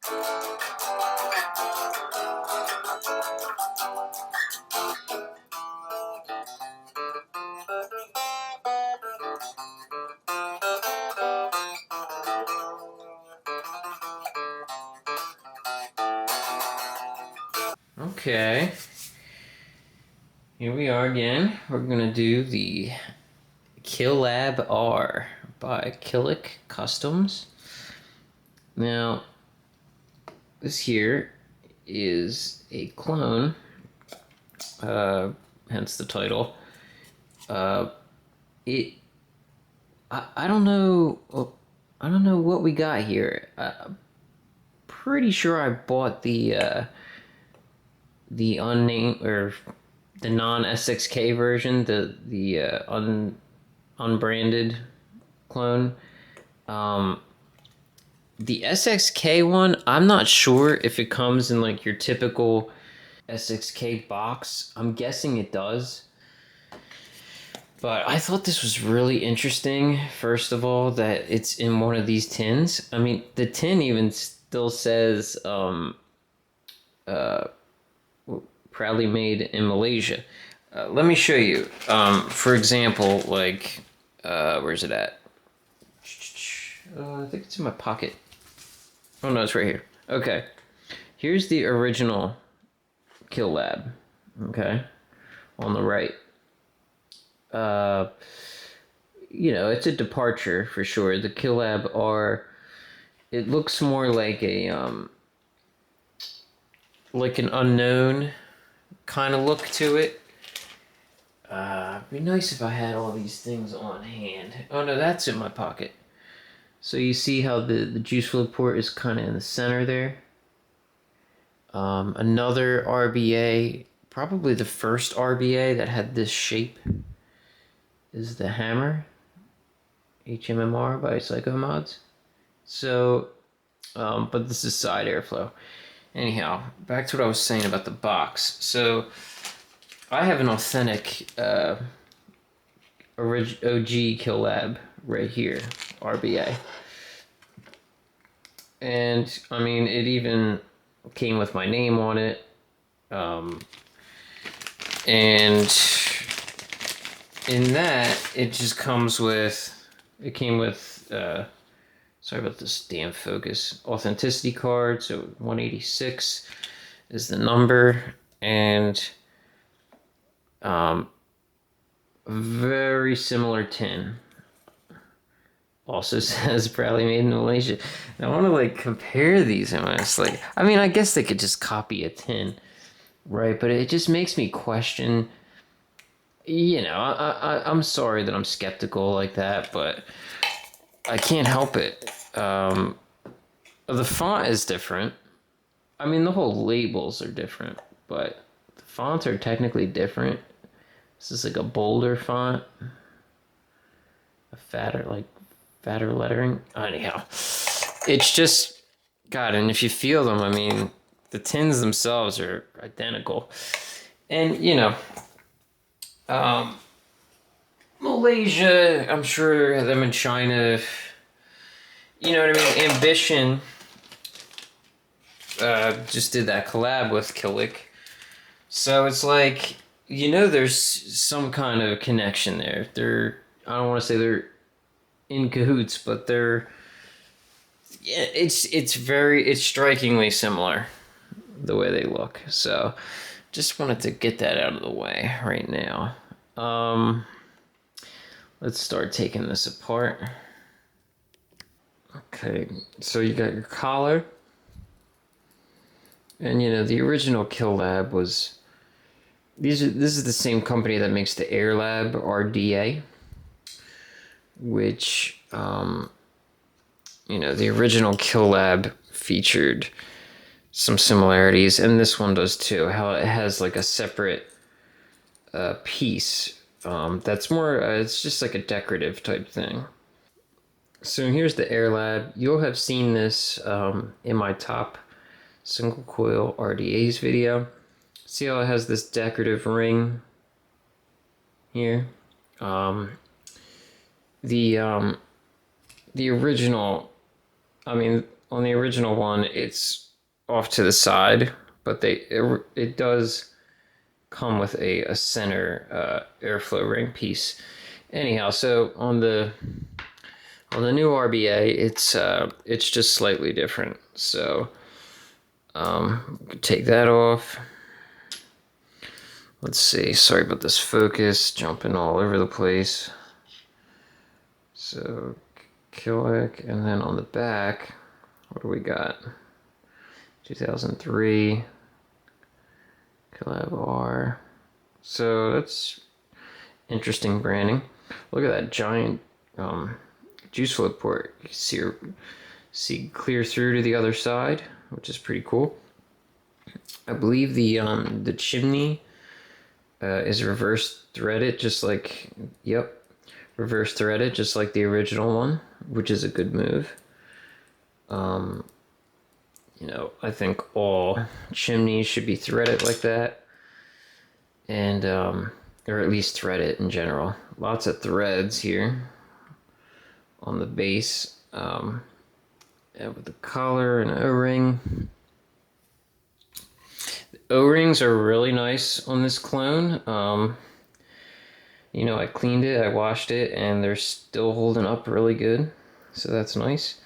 Okay, here we are again. We're gonna do the Killab R by Kilic Customs. Now, this here is a clone, hence the title. I don't know. I don't know what we got here. Pretty sure I bought the unnamed or the non SXK version, the unbranded clone. The SXK one, I'm not sure if it comes in like your typical SXK box. I'm guessing it does. But I thought this was really interesting, first of all, that it's in one of these tins. I mean, the tin even still says proudly made in Malaysia. Let me show you. For example, like, where's it at? I think it's in my pocket. Oh no, it's right here. Okay. Here's the original Killab. Okay. On the right. You know, it's a departure for sure. The Killab R, it looks more like like an unknown kind of look to it. It'd be nice if I had all these things on hand. Oh no, that's in my pocket. So you see how the juice fluid port is kind of in the center there. Another RBA, probably the first RBA that had this shape, is the Hammer HMMR by Psycho Mods. So, but this is side airflow. Anyhow, back to what I was saying about the box. So, I have an authentic OG Killab right here, RBA. And, I mean, it even came with my name on it. And in that, it just comes with, it came with, sorry about this damn focus, authenticity card. So 186 is the number, and very similar tin. Also says proudly made in Malaysia. And I want to like compare these almost. Like, I mean, I guess they could just copy a tin, right? But it just makes me question. You know, I'm sorry that I'm skeptical like that, but I can't help it. The font is different. I mean, the whole labels are different, but the fonts are technically different. This is like a bolder font, a fatter lettering. Anyhow, it's just, God, and if you feel them, I mean, the tins themselves are identical. And, you know, Malaysia, I'm sure them in China, you know what I mean? Ambition just did that collab with Kilic. So it's like, you know, there's some kind of connection there. I don't want to say they're in cahoots, but they're, yeah, it's strikingly similar the way they look. So just wanted to get that out of the way right now. Let's start taking this apart. Okay, so you got your collar. And you know, the original Killab was, this is the same company that makes the AirLab RDA, which, you know, the original Killab featured some similarities, and this one does too, how it has like a separate piece that's more, it's just like a decorative type thing. So here's the AirLab. You'll have seen this in my top single coil RDAs video. See how it has this decorative ring here? The original, I mean, on the original one, it's off to the side, but it does come with a center airflow ring piece. Anyhow, so on the new RBA, it's just slightly different. So take that off. Let's see. Sorry about this focus, jumping all over the place. So Kilic, and then on the back, what do we got? 2003 Killab R. So that's interesting branding. Look at that giant juice flow port. You can see clear through to the other side, which is pretty cool. I believe the chimney is reverse threaded, just like, yep, reverse threaded, just like the original one, which is a good move. You know, I think all chimneys should be threaded like that, and or at least threaded in general. Lots of threads here on the base, and with the collar and O-ring. O-rings are really nice on this clone. You know, I cleaned it, I washed it, and they're still holding up really good. So that's nice.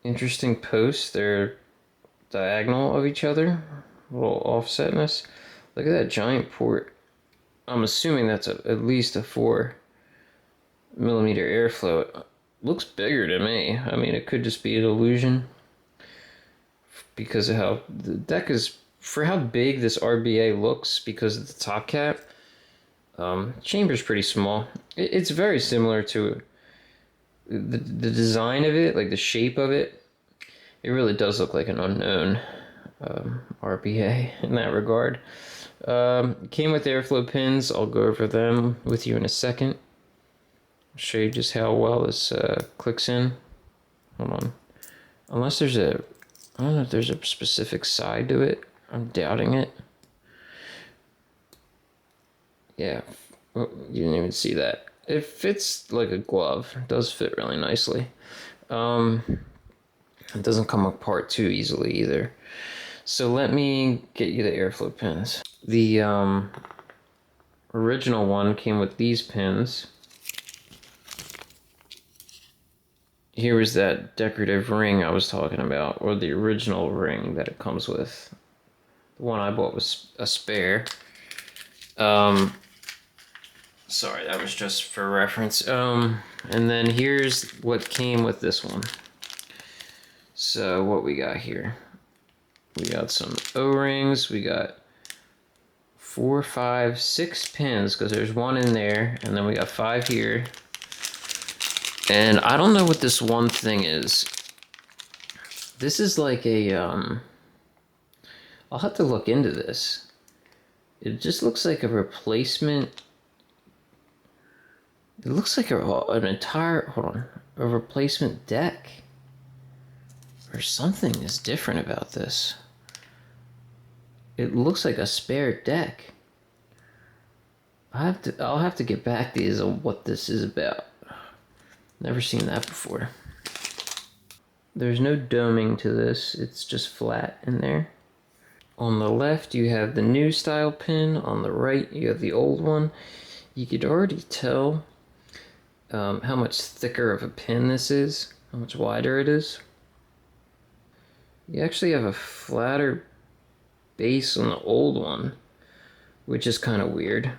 Interesting posts. They're diagonal of each other. A little offsetness. Look at that giant port. I'm assuming that's at least a 4mm airflow. It looks bigger to me. I mean, it could just be an illusion because of how the deck is, for how big this RBA looks because of the top cap. Chamber's pretty small. It's very similar to the design of it, like the shape of it. It really does look like an unknown RBA in that regard. Came with airflow pins. I'll go over them with you in a second. I'll show you just how well this clicks in. Hold on. Unless there's I don't know if there's a specific side to it. I'm doubting it. Yeah, oh, you didn't even see that. It fits like a glove. It does fit really nicely. It doesn't come apart too easily either. So let me get you the airflow pins. The original one came with these pins. Here was that decorative ring I was talking about, or the original ring that it comes with. The one I bought was a spare. Sorry, that was just for reference. And then here's what came with this one. So what we got here? We got some O-rings. We got 4, 5, 6 pins because there's one in there, and then we got 5 here. And I don't know what this one thing is. This is like a I'll have to look into this. It just looks like a replacement. It looks like an entire, hold on, a replacement deck. Or something is different about this. It looks like a spare deck. I'll have to get back to you on what this is about. Never seen that before. There's no doming to this. It's just flat in there. On the left, you have the new style pin. On the right, you have the old one. You could already tell how much thicker of a pin this is, how much wider it is. You actually have a flatter base on the old one, which is kind of weird.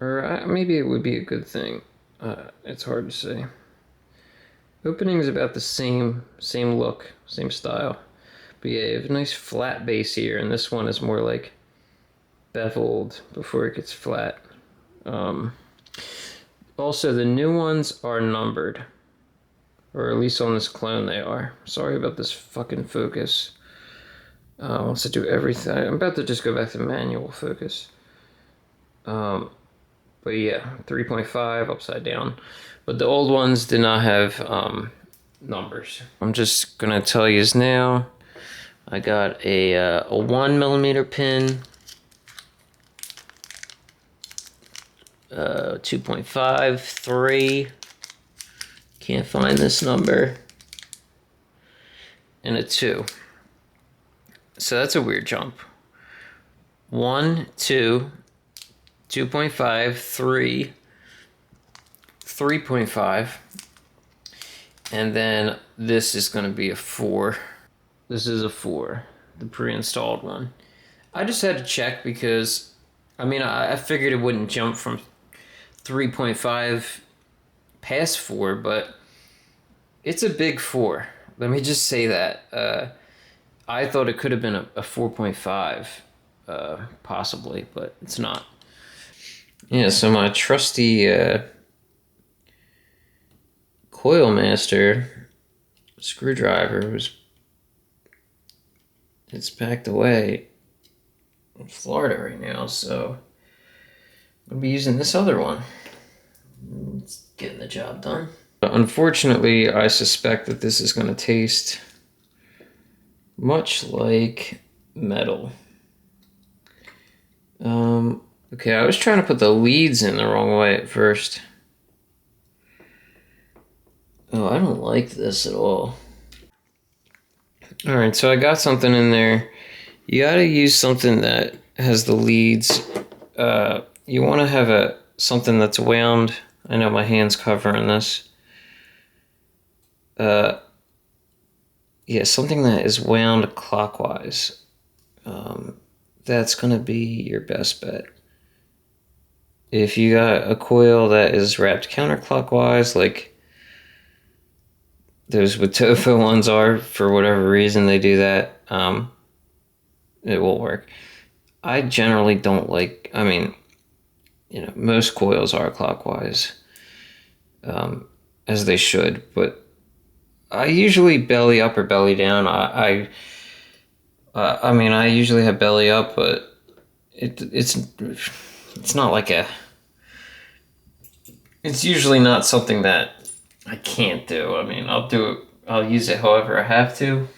Or maybe it would be a good thing. It's hard to say. Opening is about the same look, same style. But yeah, you have a nice flat base here, and this one is more like beveled before it gets flat. Also, the new ones are numbered. Or at least on this clone they are. Sorry about this fucking focus. Wants to do everything. I'm about to just go back to manual focus. But yeah, 3.5 upside down. But the old ones did not have numbers. I'm just gonna tell you now. I got a 1mm pin, 2.5, 3, Can't find this number. And a 2. So that's a weird jump. 1, 2, 2.5, 3, 3.5. And then this is going to be a 4. This is a 4, the pre-installed one. I just had to check because, I mean, I figured it wouldn't jump from 3.5 past 4, but it's a big 4. Let me just say that. I thought it could have been a 4.5, possibly, but it's not. Yeah, so my trusty Coil Master screwdriver it's packed away in Florida right now, so I'll be using this other one. It's getting the job done. But unfortunately, I suspect that this is going to taste much like metal. Okay, I was trying to put the leads in the wrong way at first. Oh, I don't like this at all. Alright, so I got something in there. You gotta use something that has the leads. You want to have something that's wound. I know my hand's covering this. Yeah, something that is wound clockwise. That's gonna be your best bet. If you got a coil that is wrapped counterclockwise, like those Watofa ones are, for whatever reason they do that, it will work. I generally don't like, I mean, you know, most coils are clockwise, as they should, but I usually belly up or belly down. I mean, I usually have belly up, but it's not like it's usually not something that I can't do. I mean, I'll use it however I have to.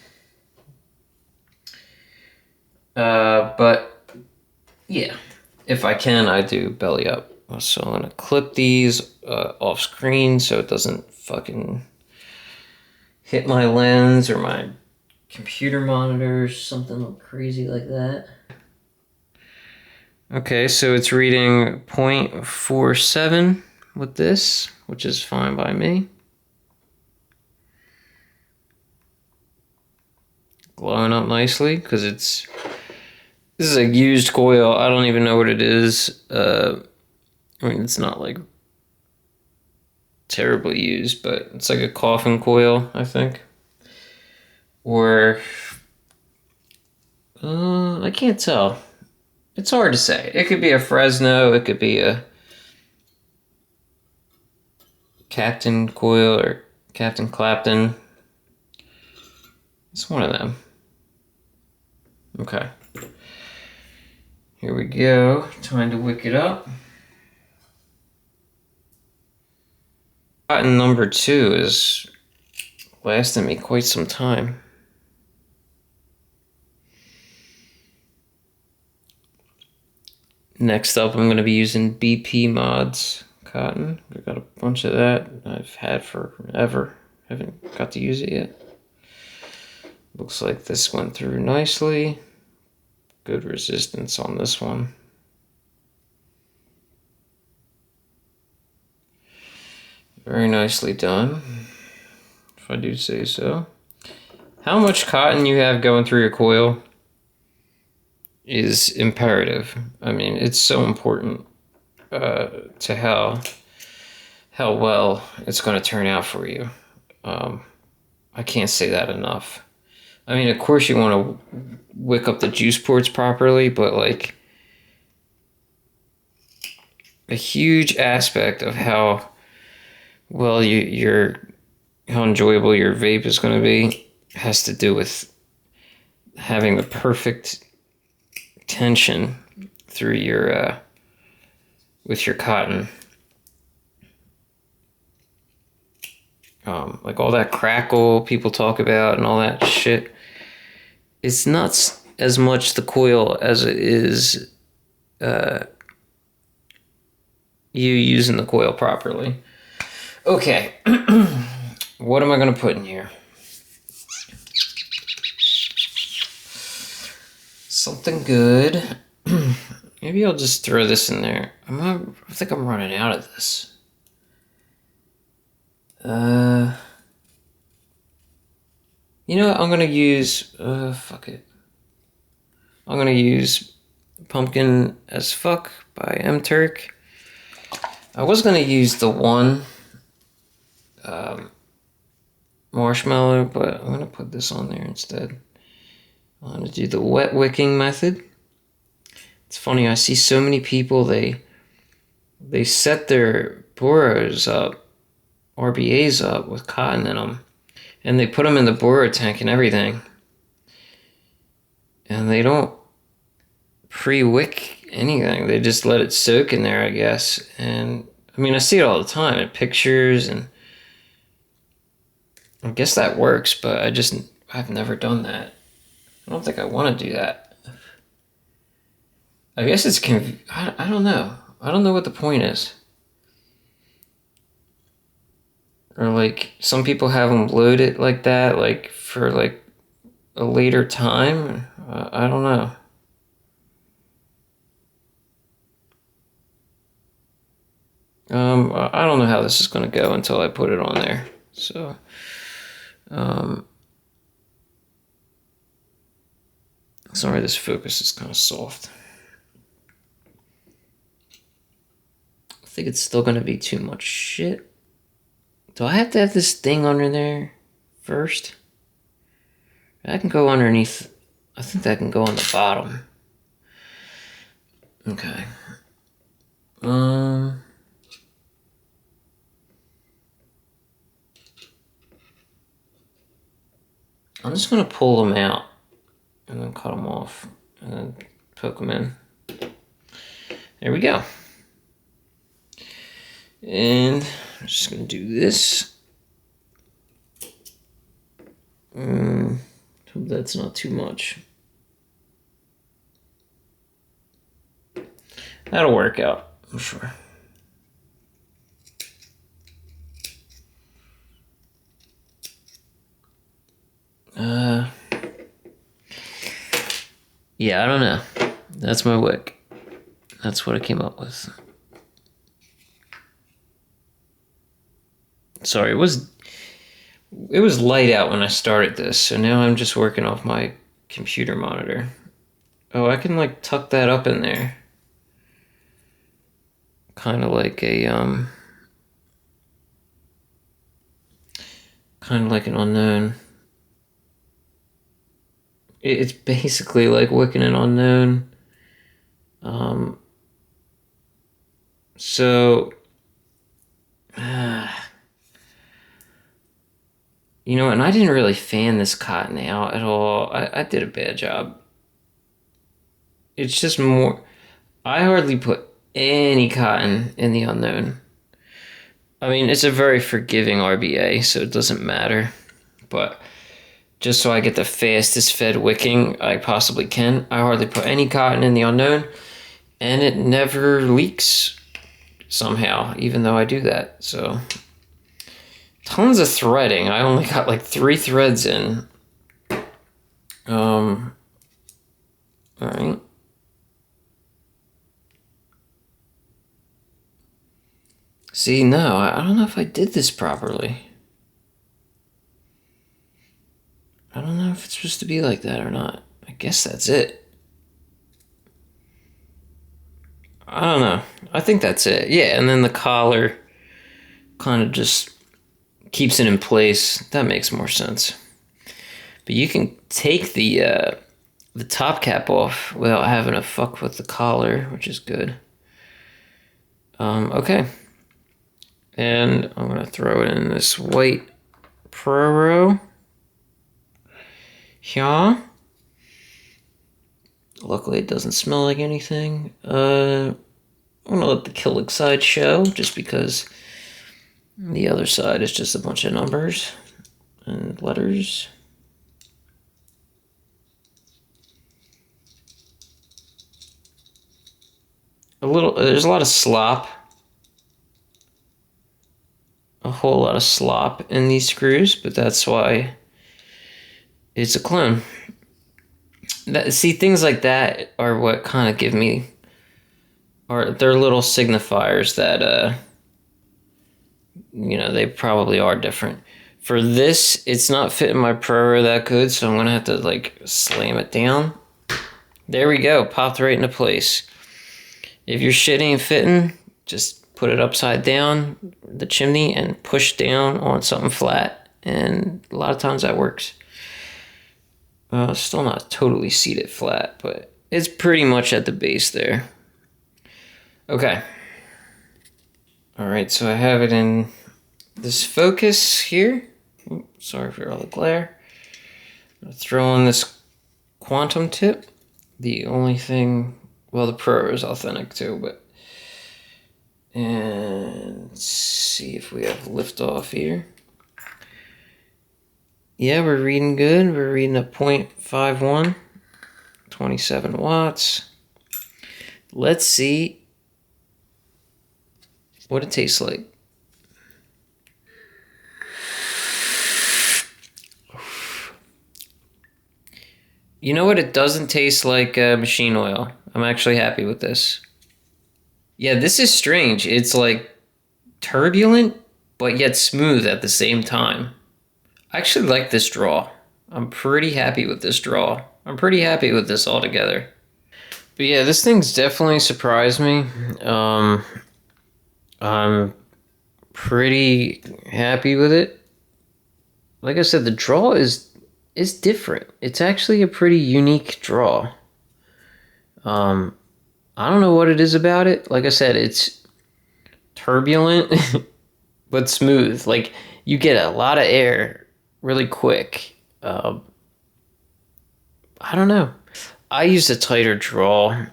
But yeah, if I can, I do belly up. So I'm gonna clip these off screen so it doesn't fucking hit my lens or my computer monitor, something crazy like that. Okay, so it's reading 0.47 with this, which is fine by me. Glowing up nicely because this is a used coil. I don't even know what it is. I mean, it's not like terribly used, but it's like a coffin coil, I think. Or I can't tell. It's hard to say. It could be a Fresno, it could be a Captain coil or Captain Clapton. It's one of them. Okay. Here we go. Time to wick it up. Cotton number 2 is lasting me quite some time. Next up, I'm going to be using BP Mods cotton. I've got a bunch of that I've had forever. Haven't got to use it yet. Looks like this went through nicely. Good resistance on this one. Very nicely done, if I do say so. How much cotton you have going through your coil is imperative. I mean, it's so important to how well it's going to turn out for you. I can't say that enough. I mean, of course you want to wick up the juice ports properly, but like a huge aspect of how well how enjoyable your vape is going to be has to do with having the perfect tension through your with your cotton. Like all that crackle people talk about and all that shit, it's not as much the coil as it is you using the coil properly. Okay. What am I gonna put in here? Something good. Maybe I'll just throw this in there. I think I'm running out of this. You know what? I'm gonna use, fuck it. I'm gonna use Pumpkin as Fuck by M-Turk. I was gonna use the one marshmallow, but I'm gonna put this on there instead. I'm gonna do the wet wicking method. It's funny, I see so many people, they set their boros up, RBAs up with cotton in them, and they put them in the boro tank and everything. And they don't pre-wick anything. They just let it soak in there, I guess. And I mean, I see it all the time in pictures, and I guess that works, but I've never done that. I don't think I want to do that. I guess it's I don't know. I don't know what the point is. Or like some people have them loaded like that, like for like a later time. I don't know. I don't know how this is going to go until I put it on there. So, sorry, this focus is kind of soft. I think it's still going to be too much shit. Do I have to have this thing under there first? That can go underneath. I think that can go on the bottom. Okay. I'm just gonna pull them out and then cut them off and then poke them in. There we go. And I'm just gonna do this. Hope that's not too much. That'll work out, I'm sure. Yeah, I don't know. That's my wick. That's what I came up with. Sorry, it was light out when I started this, so now I'm just working off my computer monitor. Oh, I can like tuck that up in there. Kind of like a kind of like an unknown. It's basically like wicking an unknown. So you know, and I didn't really fan this cotton out at all. I did a bad job. It's just more, I hardly put any cotton in the unknown. I mean, it's a very forgiving RBA, so it doesn't matter. But just so I get the fastest fed wicking I possibly can, I hardly put any cotton in the unknown, and it never leaks somehow, even though I do that. So tons of threading. I only got like 3 threads in. All right. See, no, I don't know if I did this properly. I don't know if it's supposed to be like that or not. I guess that's it. I don't know. I think that's it. Yeah, and then the collar kind of just keeps it in place. That makes more sense. But you can take the top cap off without having to fuck with the collar, which is good. Okay. And I'm going to throw it in this white Pro. Yeah. Luckily it doesn't smell like anything. I'm going to let the Kilic side show, just because the other side is just a bunch of numbers and letters. There's a lot of slop. A whole lot of slop in these screws, but that's why it's a clone. See, things like that are what kind of give me, or they're little signifiers that, you know, they probably are different. For this, it's not fitting my pro that good, so I'm going to have to, like, slam it down. There we go, popped right into place. If your shit ain't fitting, just put it upside down the chimney and push down on something flat, and a lot of times that works. Still not totally seated flat, but it's pretty much at the base there. Okay. Alright, so I have it in this focus here. Oops, sorry for all the glare. I'm gonna throw on this quantum tip. The only thing, well, the Pro is authentic too, but, and let's see if we have liftoff here. Yeah, we're reading good. We're reading a 0.51, 27 watts. Let's see what it tastes like. You know what? It doesn't taste like machine oil. I'm actually happy with this. Yeah, this is strange. It's like turbulent, but yet smooth at the same time. I actually like this draw. I'm pretty happy with this draw. I'm pretty happy with this altogether. But yeah, this thing's definitely surprised me. I'm pretty happy with it. Like I said, the draw is different. It's actually a pretty unique draw. I don't know what it is about it. Like I said, it's turbulent, but smooth. Like, you get a lot of air really quick. I don't know. I used a tighter draw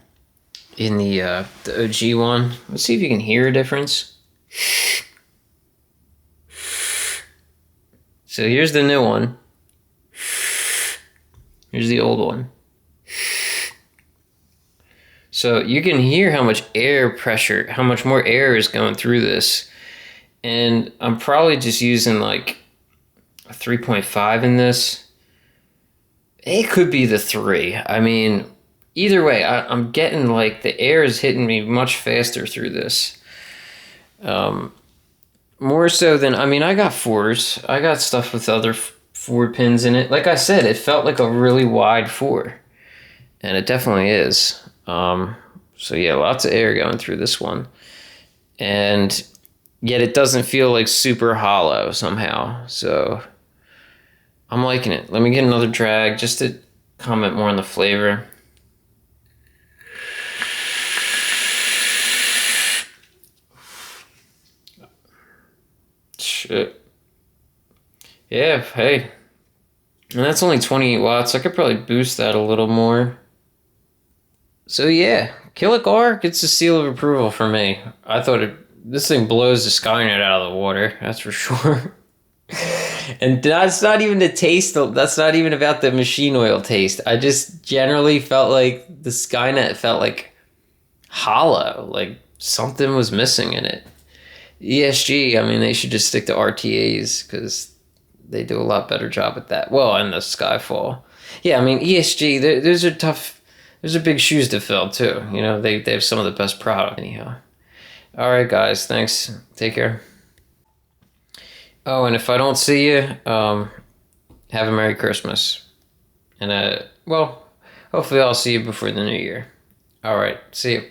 in the OG one. Let's see if you can hear a difference. So here's the new one. Here's the old one. So you can hear how much air pressure, how much more air is going through this. And I'm probably just using like a 3.5 in this. It could be the 3. I mean, either way, I'm getting like the air is hitting me much faster through this. More so than, I mean, I got 4s. I got stuff with other 4 pins in it. Like I said, it felt like a really wide 4. And it definitely is. So yeah, lots of air going through this one. And yet it doesn't feel like super hollow somehow. So I'm liking it. Let me get another drag just to comment more on the flavor. Shit. Yeah, hey. And that's only 28 watts. I could probably boost that a little more. So yeah, Kilic R gets a seal of approval for me. I thought this thing blows the Skynet out of the water, that's for sure. And that's not even the taste, that's not even about the machine oil taste. I just generally felt like the Skynet felt like hollow, like something was missing in it. ESG, I mean, they should just stick to RTAs because they do a lot better job at that. Well, and the Skyfall. Yeah, I mean, ESG, those are tough. Those are big shoes to fill, too. You know, they have some of the best product. Anyhow. All right, guys. Thanks. Take care. Oh, and if I don't see you, have a Merry Christmas. And, well, hopefully I'll see you before the New Year. All right. See you.